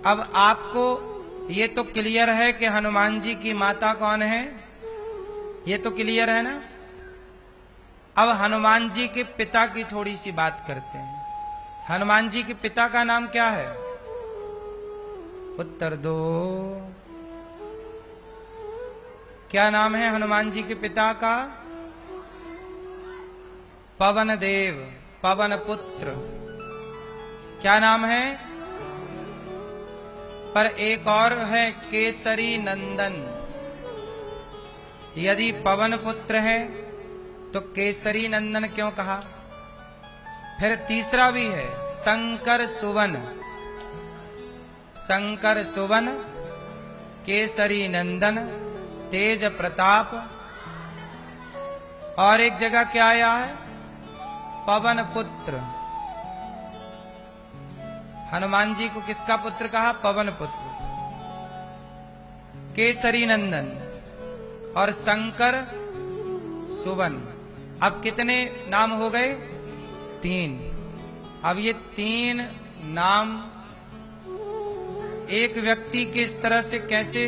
अब आपको ये तो क्लियर है कि हनुमान जी की माता कौन है, ये तो क्लियर है ना। अब हनुमान जी के पिता की थोड़ी सी बात करते हैं। हनुमान जी के पिता का नाम क्या है? उत्तर दो। क्या नाम है हनुमान जी के पिता का? पवन देव, पवन पुत्र। क्या नाम है? पर एक और है, केसरी नंदन। यदि पवन पुत्र है तो केसरी नंदन क्यों कहा? फिर तीसरा भी है, शंकर सुवन। शंकर सुवन, केसरी नंदन, तेज प्रताप। और एक जगह क्या आया है? पवन पुत्र। हनुमान जी को किसका पुत्र कहा? पवन पुत्र। केसरी नंदन और शंकर सुवन। अब कितने नाम हो गए? 3। अब ये 3 नाम एक व्यक्ति के इस तरह से कैसे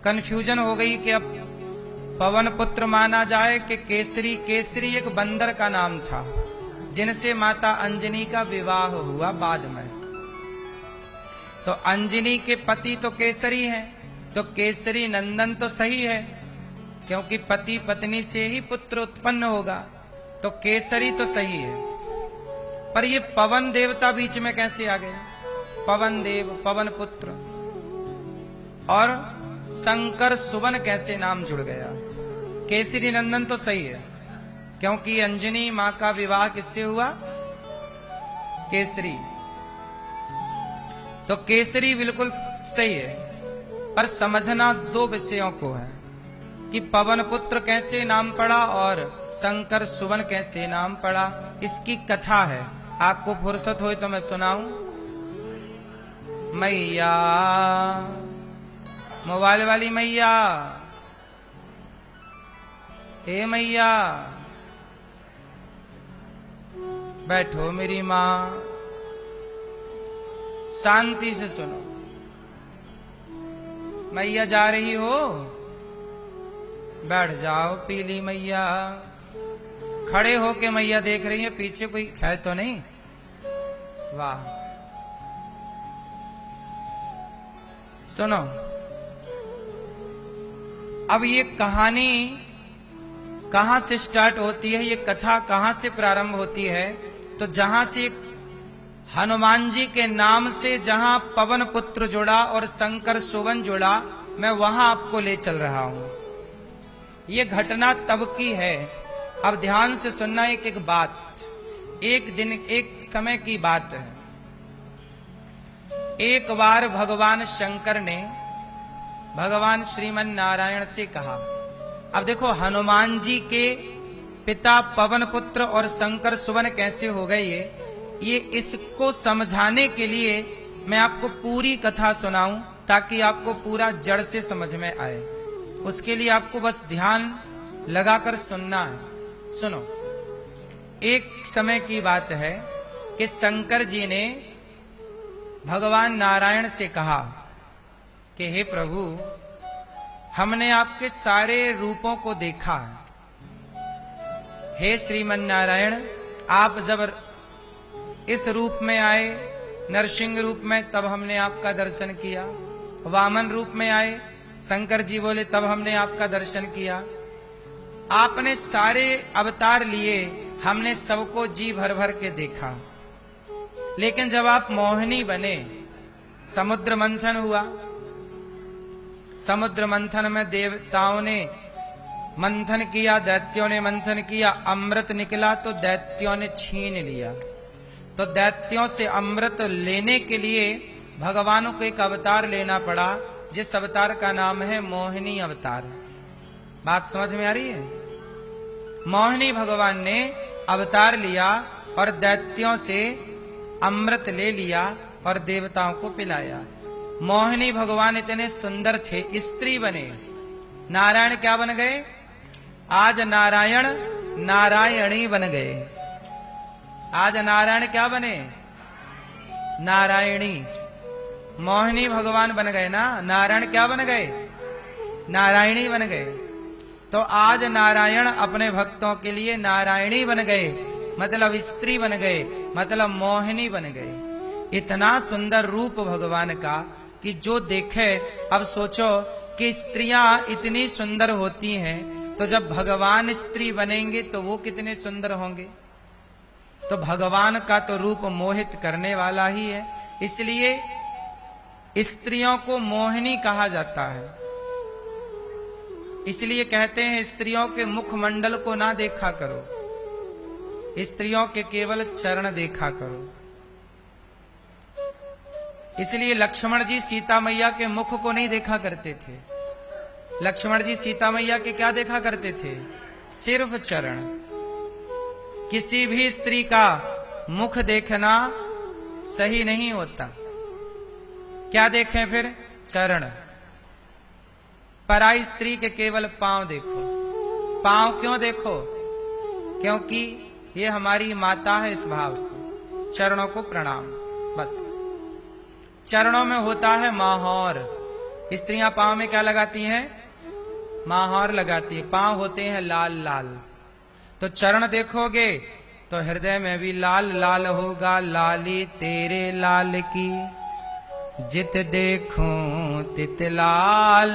कंफ्यूजन हो गई कि अब पवन पुत्र माना जाए कि केसरी? केसरी एक बंदर का नाम था जिनसे माता अंजनी का विवाह हुआ बाद में। तो अंजनी के पति तो केसरी हैं, तो केसरी नंदन तो सही है, क्योंकि पति पत्नी से ही पुत्र उत्पन्न होगा, तो केसरी तो सही है। पर ये पवन देवता बीच में कैसे आ गए? पवन देव, पवन पुत्र, और शंकर सुवन कैसे नाम जुड़ गया? केसरी नंदन तो सही है, क्योंकि अंजनी मां का विवाह किससे हुआ? केसरी। तो केसरी बिल्कुल सही है, पर समझना 2 विषयों को है कि पवन पुत्र कैसे नाम पड़ा और शंकर सुवन कैसे नाम पड़ा। इसकी कथा है, आपको फुर्सत हो तो मैं सुनाऊं। मैया, मोबाइल वाली मैया, हे मैया, बैठो मेरी मां, शांति से सुनो। मैया जा रही हो? बैठ जाओ पीली मैया। खड़े होके मैया देख रही है, पीछे कोई है तो नहीं? वाह। सुनो, अब ये कहानी कहां से स्टार्ट होती है, ये कथा कहां से प्रारंभ होती है? तो जहां से हनुमान जी के नाम से जहां पवन पुत्र जुड़ा और शंकर सुवन जुड़ा, मैं वहां आपको ले चल रहा हूं। ये घटना तब की है। अब ध्यान से सुनना एक एक बात। एक दिन, एक समय की बात है। एक बार भगवान शंकर ने भगवान श्रीमन नारायण से कहा। अब देखो, हनुमान जी के पिता पवन पुत्र और शंकर सुवन कैसे हो गए, ये इसको समझाने के लिए मैं आपको पूरी कथा सुनाऊं, ताकि आपको पूरा जड़ से समझ में आए। उसके लिए आपको बस ध्यान लगाकर सुनना है। सुनो, एक समय की बात है कि शंकर जी ने भगवान नारायण से कहा कि हे प्रभु, हमने आपके सारे रूपों को देखा है। हे श्रीमन नारायण, आप जब इस रूप में आए, नरसिंह रूप में, तब हमने आपका दर्शन किया। वामन रूप में आए, शंकर जी बोले, तब हमने आपका दर्शन किया। आपने सारे अवतार लिए, हमने सबको जी भर भर के देखा। लेकिन जब आप मोहिनी बने, समुद्र मंथन हुआ। समुद्र मंथन में देवताओं ने मंथन किया, दैत्यों ने मंथन किया, अमृत निकला तो दैत्यों ने छीन लिया। तो दैत्यों से अमृत लेने के लिए भगवानों को एक अवतार लेना पड़ा, जिस अवतार का नाम है मोहिनी अवतार। बात समझ में आ रही है? मोहिनी भगवान ने अवतार लिया और दैत्यों से अमृत ले लिया और देवताओं को पिलाया। मोहिनी भगवान इतने सुंदर थे, स्त्री बने। नारायण क्या बन गए? आज नारायण नारायणी बन गए। आज नारायण क्या बने? नारायणी। मोहिनी भगवान बन गए ना, नारायण क्या बन गए? नारायणी बन गए। तो आज नारायण अपने भक्तों के लिए नारायणी बन गए, मतलब स्त्री बन गए, मतलब मोहिनी बन गए। इतना सुंदर रूप भगवान का कि जो देखे, अब सोचो कि स्त्रियां इतनी सुंदर होती हैं, तो जब भगवान स्त्री बनेंगे तो वो कितने सुंदर होंगे। तो भगवान का तो रूप मोहित करने वाला ही है, इसलिए स्त्रियों को मोहिनी कहा जाता है। इसलिए कहते हैं स्त्रियों के मुखमंडल को ना देखा करो, स्त्रियों के केवल चरण देखा करो। इसलिए लक्ष्मण जी सीता मैया के मुख को नहीं देखा करते थे। लक्ष्मण जी सीता मैया के क्या देखा करते थे? सिर्फ चरण। किसी भी स्त्री का मुख देखना सही नहीं होता। क्या देखें फिर? चरण। पराई स्त्री के केवल पांव देखो। पांव क्यों देखो? क्योंकि ये हमारी माता है, इस भाव से चरणों को प्रणाम। बस चरणों में होता है माहौर। स्त्रियां पांव में क्या लगाती हैं? माहौर लगाती है। पांव होते हैं लाल लाल। तो चरण देखोगे तो हृदय में भी लाल लाल होगा। लाली तेरे लाल की जित देखूं तित लाल,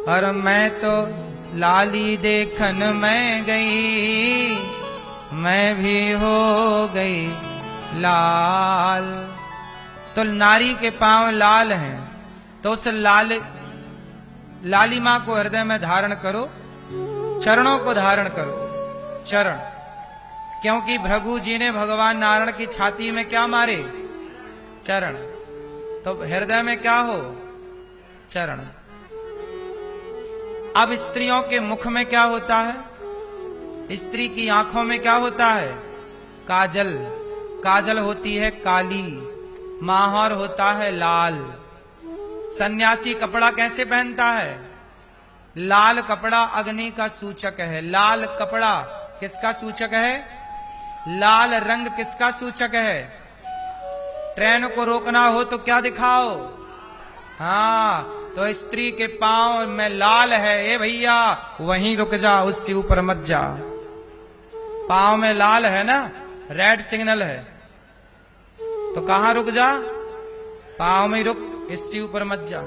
और मैं तो लाली देखन में गई, मैं भी हो गई लाल। तो नारी के पांव लाल हैं, तो उस लालिमा को हृदय में धारण करो, चरणों को धारण करो। चरण, क्योंकि भृगु जी ने भगवान नारायण की छाती में क्या मारे? चरण। तो हृदय में क्या हो? चरण। अब स्त्रियों के मुख में क्या होता है? स्त्री की आंखों में क्या होता है? काजल। काजल होती है काली, माहौर होता है लाल। सन्यासी कपड़ा कैसे पहनता है? लाल कपड़ा अग्नि का सूचक है। लाल कपड़ा किसका सूचक है? लाल रंग किसका सूचक है? ट्रेन को रोकना हो तो क्या दिखाओ? हाँ, तो स्त्री के पांव में लाल है, ए भैया वहीं रुक जा, उससे ऊपर मत जा। पांव में लाल है ना, रेड सिग्नल है, तो कहां रुक जा? पांव में रुक, इससे ऊपर मत जा,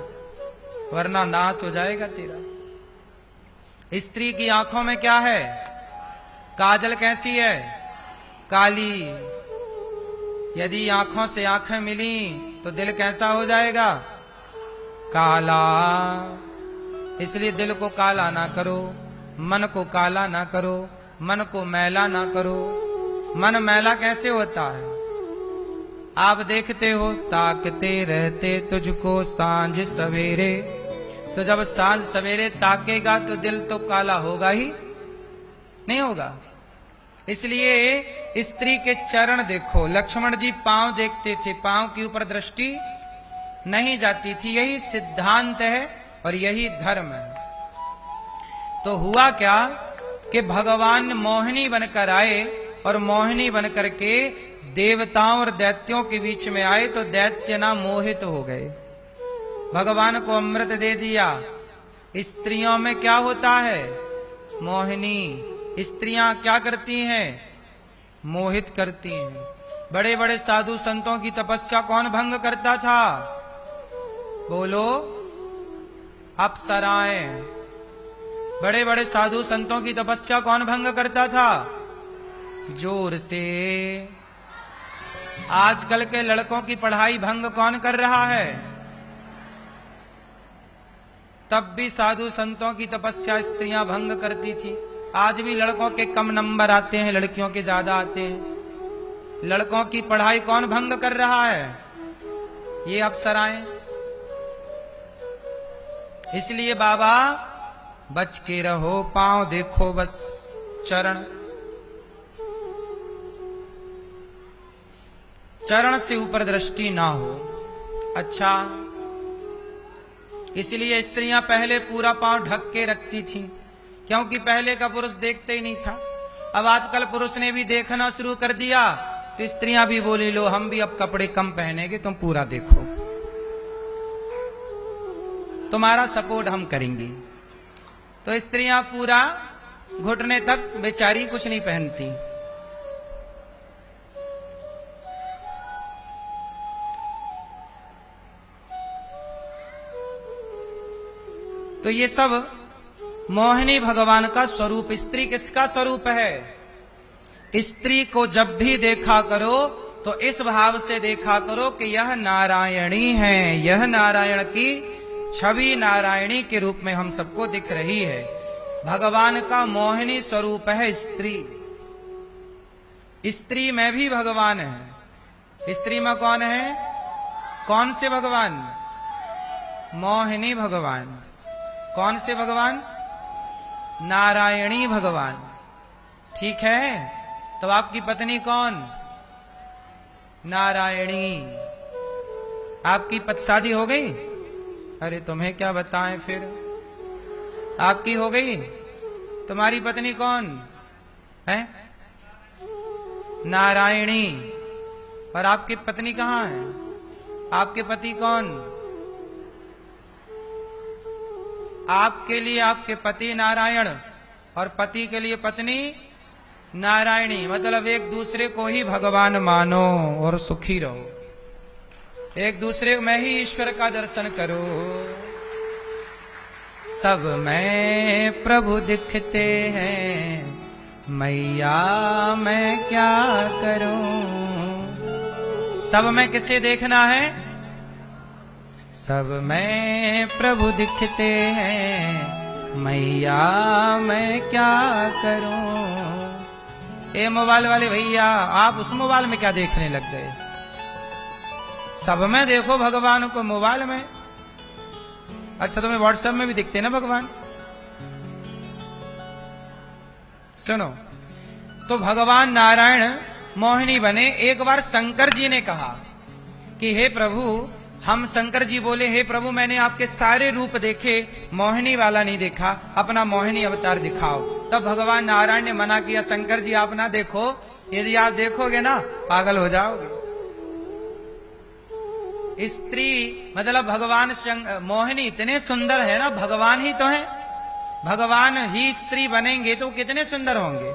वरना नाश हो जाएगा तेरा। स्त्री की आंखों में क्या है? काजल कैसी है? काली। यदि आंखों से आंखें मिली तो दिल कैसा हो जाएगा? काला। इसलिए दिल को काला ना करो, मन को काला ना करो, मन को मैला ना करो। मन मैला कैसे होता है? आप देखते हो, ताकते रहते तुझको सांझ सवेरे, तो जब सांझ सवेरे ताकेगा तो दिल तो काला होगा ही नहीं होगा। इसलिए स्त्री के चरण देखो। लक्ष्मण जी पांव देखते थे, पांव के ऊपर दृष्टि नहीं जाती थी। यही सिद्धांत है और यही धर्म है। तो हुआ क्या कि भगवान मोहिनी बनकर आए, और मोहिनी बनकर के देवताओं और दैत्यों के बीच में आए, तो दैत्य ना मोहित हो गए। भगवान को अमृत दे दिया। स्त्रियों में क्या होता है? मोहिनी। स्त्रियां क्या करती हैं? मोहित करती हैं। बड़े बड़े साधु संतों की तपस्या कौन भंग करता था? बोलो, अप्सराएं। बड़े बड़े साधु संतों की तपस्या कौन भंग करता था? जोर से। आजकल के लड़कों की पढ़ाई भंग कौन कर रहा है? तब भी साधु संतों की तपस्या स्त्रियां भंग करती थी। आज भी लड़कों के कम नंबर आते हैं, लड़कियों के ज्यादा आते हैं। लड़कों की पढ़ाई कौन भंग कर रहा है? ये अप्सराएं। इसलिए बाबा बच के रहो, पांव देखो बस, चरण। चरण से ऊपर दृष्टि ना हो। अच्छा, इसलिए स्त्रियां पहले पूरा पांव ढक के रखती थीं, क्योंकि पहले का पुरुष देखते ही नहीं था। अब आजकल पुरुष ने भी देखना शुरू कर दिया, तो स्त्रियां भी बोली लो हम भी अब कपड़े कम पहनेंगे, तुम पूरा देखो। तुम्हारा सपोर्ट हम करेंगे। तो स्त्रियां पूरा घुटने तक बेचारी कुछ नहीं पहनती। तो ये सब मोहिनी भगवान का स्वरूप। स्त्री किसका स्वरूप है? स्त्री को जब भी देखा करो तो इस भाव से देखा करो कि यह नारायणी है, यह नारायण की छवि नारायणी के रूप में हम सबको दिख रही है। भगवान का मोहिनी स्वरूप है स्त्री। स्त्री में भी भगवान है। स्त्री में कौन है? कौन से भगवान? मोहिनी भगवान। कौन से भगवान? नारायणी भगवान। ठीक है। तो आपकी पत्नी कौन? नारायणी। आपकी शादी हो गई? अरे तुम्हें क्या बताएं फिर, आपकी हो गई? तुम्हारी पत्नी कौन है? नारायणी। और आपकी पत्नी कहां है? आपके पति कौन? आपके लिए आपके पति नारायण और पति के लिए पत्नी नारायणी। मतलब एक दूसरे को ही भगवान मानो और सुखी रहो। एक दूसरे में ही ईश्वर का दर्शन करो। सब में प्रभु दिखते हैं, मैया मैं क्या करूं। सब में किसे देखना है? सब में प्रभु दिखते हैं, मैया मैं क्या करूं। ए मोबाइल वाले भैया, आप उस मोबाइल में क्या देखने लग गए? सब में देखो भगवान को, मोबाइल में। अच्छा तुम्हें व्हाट्सएप में भी दिखते ना भगवान। सुनो, तो भगवान नारायण मोहिनी बने। एक बार शंकर जी ने कहा कि हे प्रभु, हम शंकर जी बोले हे प्रभु मैंने आपके सारे रूप देखे, मोहिनी वाला नहीं देखा, अपना मोहिनी अवतार दिखाओ। तब भगवान नारायण ने मना किया, शंकर जी आप ना देखो, यदि आप देखोगे ना पागल हो जाओगे। स्त्री मतलब भगवान मोहिनी इतने सुंदर है ना, भगवान ही तो है। भगवान ही स्त्री बनेंगे तो कितने सुंदर होंगे।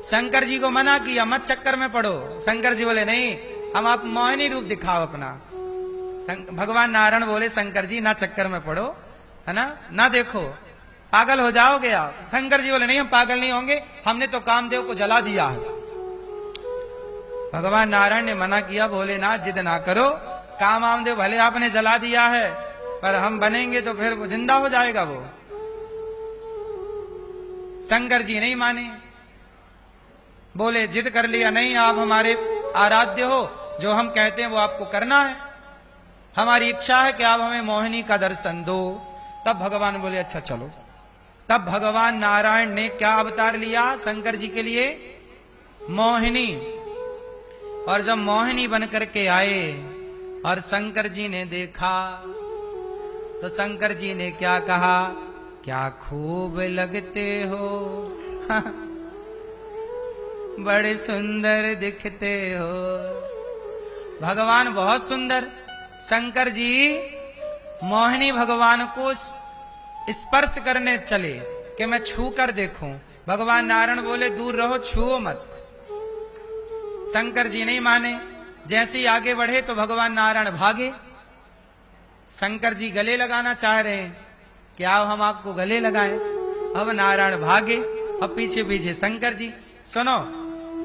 शंकर जी को मना किया, मत चक्कर में पड़ो। शंकर जी बोले नहीं, हम आप मोहिनी रूप दिखाओ अपना। भगवान नारायण बोले शंकर जी ना चक्कर में पड़ो, है ना देखो, पागल हो जाओगे आप। शंकर जी बोले नहीं, हम पागल नहीं होंगे, हमने तो कामदेव को जला दिया है। भगवान नारायण ने मना किया, बोले ना जिद ना करो, कामदेव भले आपने जला दिया है पर हम बनेंगे तो फिर जिंदा हो जाएगा वो। शंकर जी नहीं माने, बोले जिद कर लिया, नहीं आप हमारे आराध्य हो, जो हम कहते हैं वो आपको करना है, हमारी इच्छा है कि आप हमें मोहिनी का दर्शन दो। तब भगवान बोले अच्छा चलो। तब भगवान नारायण ने क्या अवतार लिया शंकर जी के लिए? मोहिनी। और जब मोहिनी बन करके आए और शंकर जी ने देखा तो शंकर जी ने क्या कहा? क्या खूब लगते हो, बड़े सुंदर दिखते हो। भगवान बहुत सुंदर। शंकर जी मोहिनी भगवान को स्पर्श करने चले कि मैं छू कर देखूं। भगवान नारायण बोले दूर रहो, छुओ मत। शंकर जी नहीं माने। जैसे ही आगे बढ़े तो भगवान नारायण भागे। शंकर जी गले लगाना चाह रहे हैं, क्या हम आपको गले लगाएं? अब नारायण भागे और पीछे पीछे शंकर जी। सुनो,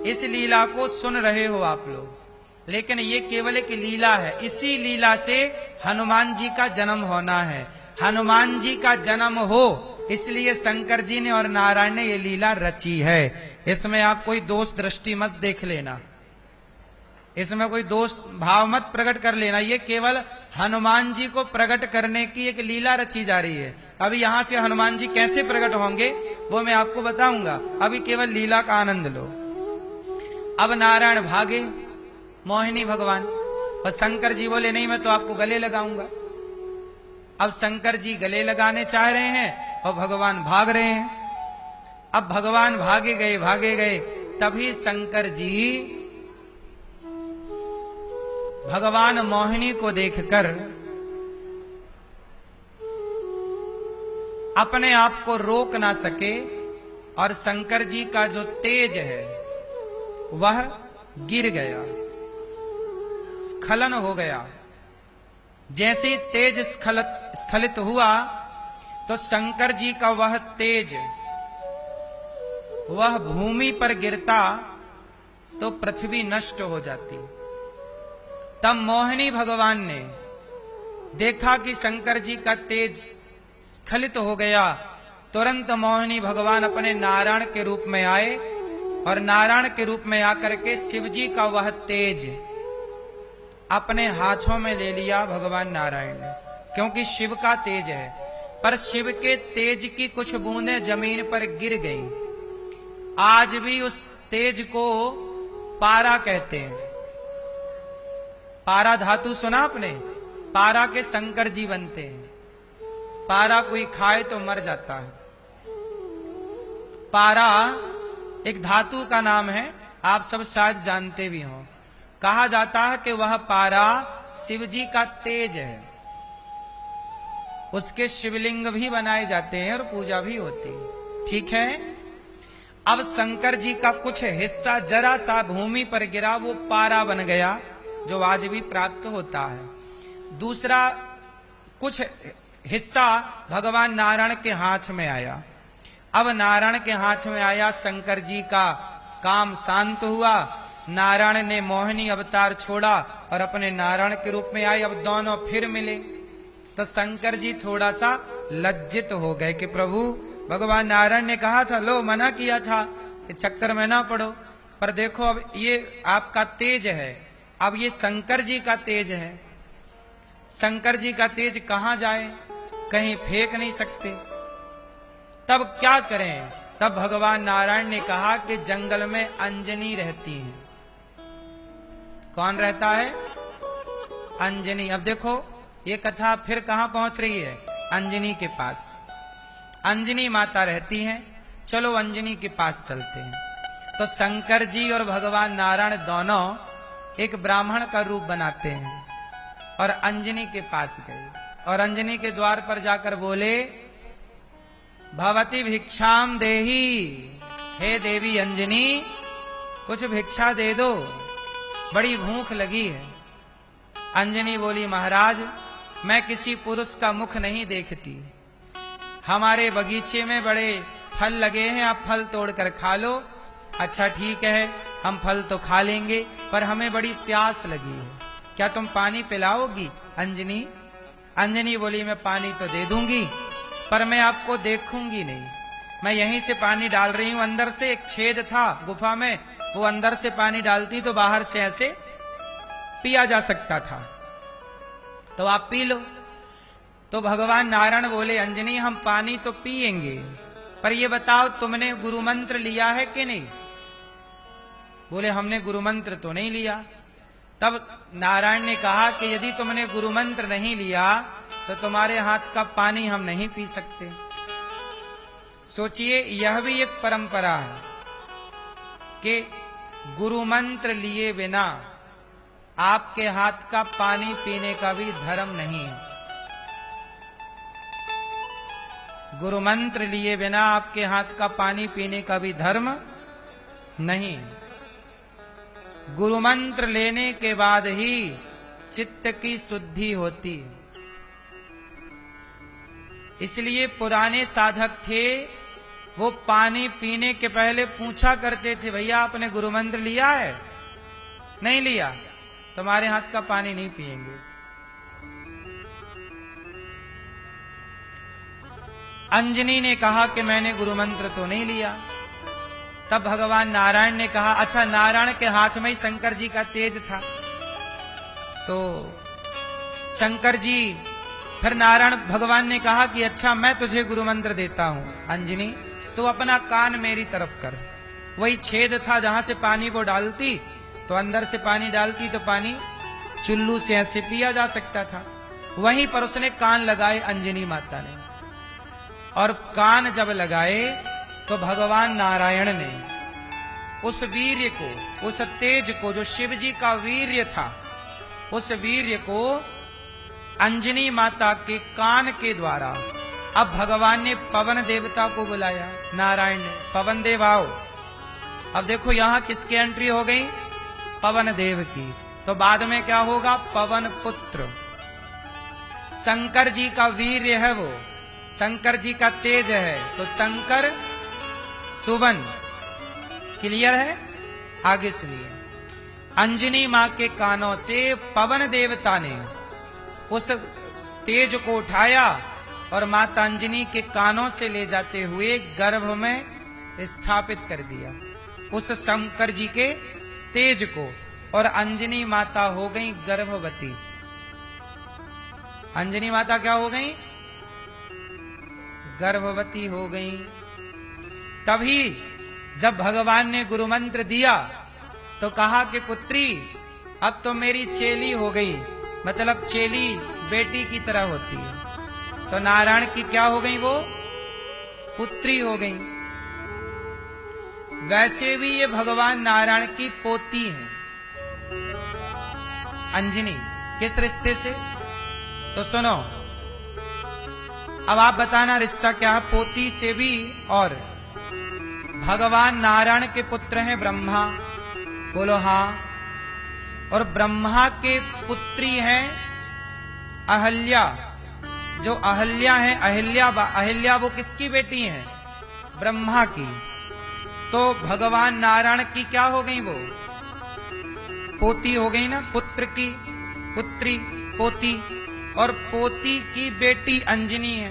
इस लीला को सुन रहे हो आप लोग, लेकिन ये केवल एक लीला है। इसी लीला से हनुमान जी का जन्म होना है। हनुमान जी का जन्म हो इसलिए शंकर जी ने और नारायण ने ये लीला रची है। इसमें आप कोई दोष दृष्टि मत देख लेना, इसमें कोई दोष भाव मत प्रकट कर लेना। ये केवल हनुमान जी को प्रकट करने की एक लीला रची जा रही है। अभी यहां से हनुमान जी कैसे प्रकट होंगे वो मैं आपको बताऊंगा। अभी केवल लीला का आनंद लो। अब नारायण भागे, मोहिनी भगवान, और शंकर जी बोले नहीं मैं तो आपको गले लगाऊंगा। अब शंकर जी गले लगाने चाह रहे हैं और भगवान भाग रहे हैं। अब भगवान भागे गए, तभी शंकर जी भगवान मोहिनी को देखकर अपने आप को रोक ना सके और शंकर जी का जो तेज है वह गिर गया, स्खलन हो गया। जैसे तेज स्खलित हुआ तो शंकर जी का वह तेज वह भूमि पर गिरता तो पृथ्वी नष्ट हो जाती। तब मोहिनी भगवान ने देखा कि शंकर जी का तेज स्खलित हो गया। तुरंत मोहिनी भगवान अपने नारायण के रूप में आए और नारायण के रूप में आकर के शिव जी का वह तेज अपने हाथों में ले लिया भगवान नारायण ने, क्योंकि शिव का तेज है। पर शिव के तेज की कुछ बूंदें जमीन पर गिर गईं। आज भी उस तेज को पारा कहते हैं। पारा धातु सुना आपने? पारा के शंकर जी बनते हैं। पारा कोई खाए तो मर जाता है। पारा एक धातु का नाम है, आप सब शायद जानते भी हों। कहा जाता है कि वह पारा शिव जी का तेज है। उसके शिवलिंग भी बनाए जाते हैं और पूजा भी होती है। ठीक है, अब शंकर जी का कुछ हिस्सा जरा सा भूमि पर गिरा, वो पारा बन गया जो आज भी प्राप्त होता है। दूसरा कुछ हिस्सा भगवान नारायण के हाथ में आया। अब नारायण के हाथ में आया, शंकर जी का काम शांत हुआ। नारायण ने मोहिनी अवतार छोड़ा और अपने नारायण के रूप में आए। अब दोनों फिर मिले तो शंकर जी थोड़ा सा लज्जित हो गए कि प्रभु, भगवान नारायण ने कहा था, लो मना किया था कि चक्कर में ना पड़ो, पर देखो अब ये आपका तेज है, अब ये शंकर जी का तेज है। शंकर जी का तेज कहां जाए, कहीं फेंक नहीं सकते। तब क्या करें? तब भगवान नारायण ने कहा कि जंगल में अंजनी रहती है। कौन रहता है? अंजनी। अब देखो ये कथा फिर कहां पहुंच रही है? अंजनी के पास। अंजनी माता रहती हैं। चलो अंजनी के पास चलते हैं। तो शंकर जी और भगवान नारायण दोनों एक ब्राह्मण का रूप बनाते हैं और अंजनी के पास गए और अंजनी के द्वार पर जाकर बोले, भवती भिक्षाम देही, हे देवी अंजनी कुछ भिक्षा दे दो, बड़ी भूख लगी है। अंजनी बोली, महाराज मैं किसी पुरुष का मुख नहीं देखती, हमारे बगीचे में बड़े फल लगे हैं, आप फल तोड़कर खा लो। अच्छा ठीक है, हम फल तो खा लेंगे, पर हमें बड़ी प्यास लगी है, क्या तुम पानी पिलाओगी? अंजनी अंजनी बोली, मैं पानी तो दे दूंगी, पर मैं आपको देखूंगी नहीं। मैं यहीं से पानी डाल रही हूं। अंदर से एक छेद था गुफा में, वो अंदर से पानी डालती तो बाहर से ऐसे पिया जा सकता था, तो आप पी लो। तो भगवान नारायण बोले, अंजनी हम पानी तो पिएंगे, पर ये बताओ तुमने गुरु मंत्र लिया है कि नहीं? बोले, हमने गुरु मंत्र तो नहीं लिया। तब नारायण ने कहा कि यदि तुमने गुरु मंत्र नहीं लिया तो तुम्हारे हाथ का पानी हम नहीं पी सकते। सोचिए, यह भी एक परंपरा है कि गुरु मंत्र लिए बिना आपके हाथ का पानी पीने का भी धर्म नहीं है। गुरु मंत्र लिए बिना आपके हाथ का पानी पीने का भी धर्म नहीं। गुरु मंत्र लेने के बाद ही चित्त की शुद्धि होती है। इसलिए पुराने साधक थे, वो पानी पीने के पहले पूछा करते थे, भैया आपने गुरु मंत्र लिया है? नहीं लिया, तुम्हारे हाथ का पानी नहीं पिएंगे। अंजनी ने कहा कि मैंने गुरु मंत्र तो नहीं लिया। तब भगवान नारायण ने कहा, अच्छा नारायण के हाथ में ही शंकर जी का तेज था, तो शंकर जी, फिर नारायण भगवान ने कहा कि अच्छा मैं तुझे गुरु मंत्र देता हूं अंजनी, तो अपना कान मेरी तरफ कर। वही छेद था जहां से पानी वो डालती, तो अंदर से पानी डालती तो पानी चुल्लू से ऐसे पिया जा सकता था। वहीं पर उसने कान लगाए अंजनी माता ने, और कान जब लगाए तो भगवान नारायण ने उस वीर्य को, उस तेज को, जो शिव जी का वीर्य था, उस वीर्य को अंजनी माता के कान के द्वारा अब भगवान ने पवन देवता को बुलाया, नारायण ने, पवन देव आओ। अब देखो यहां किसकी एंट्री हो गई? पवन देव की। तो बाद में क्या होगा? पवन पुत्र। शंकर जी का वीर्य है वो, शंकर जी का तेज है, तो शंकर सुवन। क्लियर है? आगे सुनिए। अंजनी मां के कानों से पवन देवता ने उस तेज को उठाया और माता अंजनी के कानों से ले जाते हुए गर्भ में स्थापित कर दिया उस शंकर जी के तेज को, और अंजनी माता हो गई गर्भवती। अंजनी माता क्या हो गई? गर्भवती हो गई। तभी जब भगवान ने गुरु मंत्र दिया तो कहा कि पुत्री अब तो मेरी चेली हो गई, मतलब चेली बेटी की तरह होती है। तो नारायण की क्या हो गई? वो पुत्री हो गई। वैसे भी ये भगवान नारायण की पोती है अंजनी। किस रिश्ते से? तो सुनो, अब आप बताना रिश्ता क्या है? पोती से भी। और भगवान नारायण के पुत्र हैं ब्रह्मा, बोलो हाँ। और ब्रह्मा के पुत्री हैं अहल्या। जो अहल्या है, अहल्या वो किसकी बेटी है? ब्रह्मा की। तो भगवान नारायण की क्या हो गई? वो पोती हो गई ना, पुत्र की पुत्री पोती, और पोती की बेटी अंजनी है।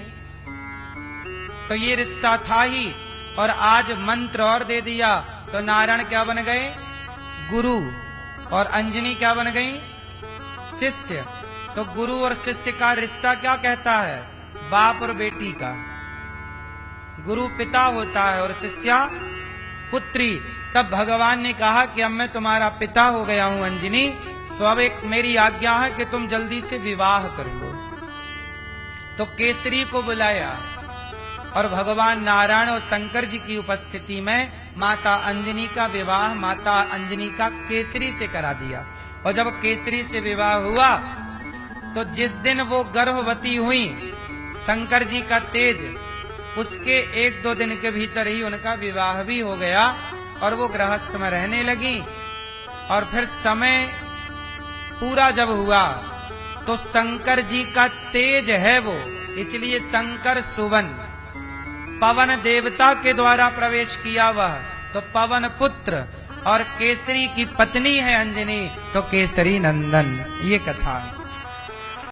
तो ये रिश्ता था ही। और आज मंत्र और दे दिया तो नारायण क्या बन गए? गुरु। और अंजनी क्या बन गई? शिष्य। तो गुरु और शिष्य का रिश्ता क्या कहता है? बाप और बेटी का। गुरु पिता होता है और शिष्या पुत्री। तब भगवान ने कहा कि अब मैं तुम्हारा पिता हो गया हूं अंजनी, तो अब एक मेरी आज्ञा है कि तुम जल्दी से विवाह कर लो। तो केसरी को बुलाया और भगवान नारायण और शंकर जी की उपस्थिति में माता अंजनी का विवाह माता अंजनी का केसरी से करा दिया। और जब केसरी से विवाह हुआ तो जिस दिन वो गर्भवती हुई, शंकर जी का तेज, उसके 1-2 दिन के भीतर ही उनका विवाह भी हो गया और वो गृहस्थ में रहने लगी। और फिर समय पूरा जब हुआ तो शंकर जी का तेज है वो, इसलिए शंकर सुवन, पवन देवता के द्वारा प्रवेश किया वह, तो पवन पुत्र। और केसरी की पत्नी है अंजनी, तो केसरी नंदन। ये कथा है।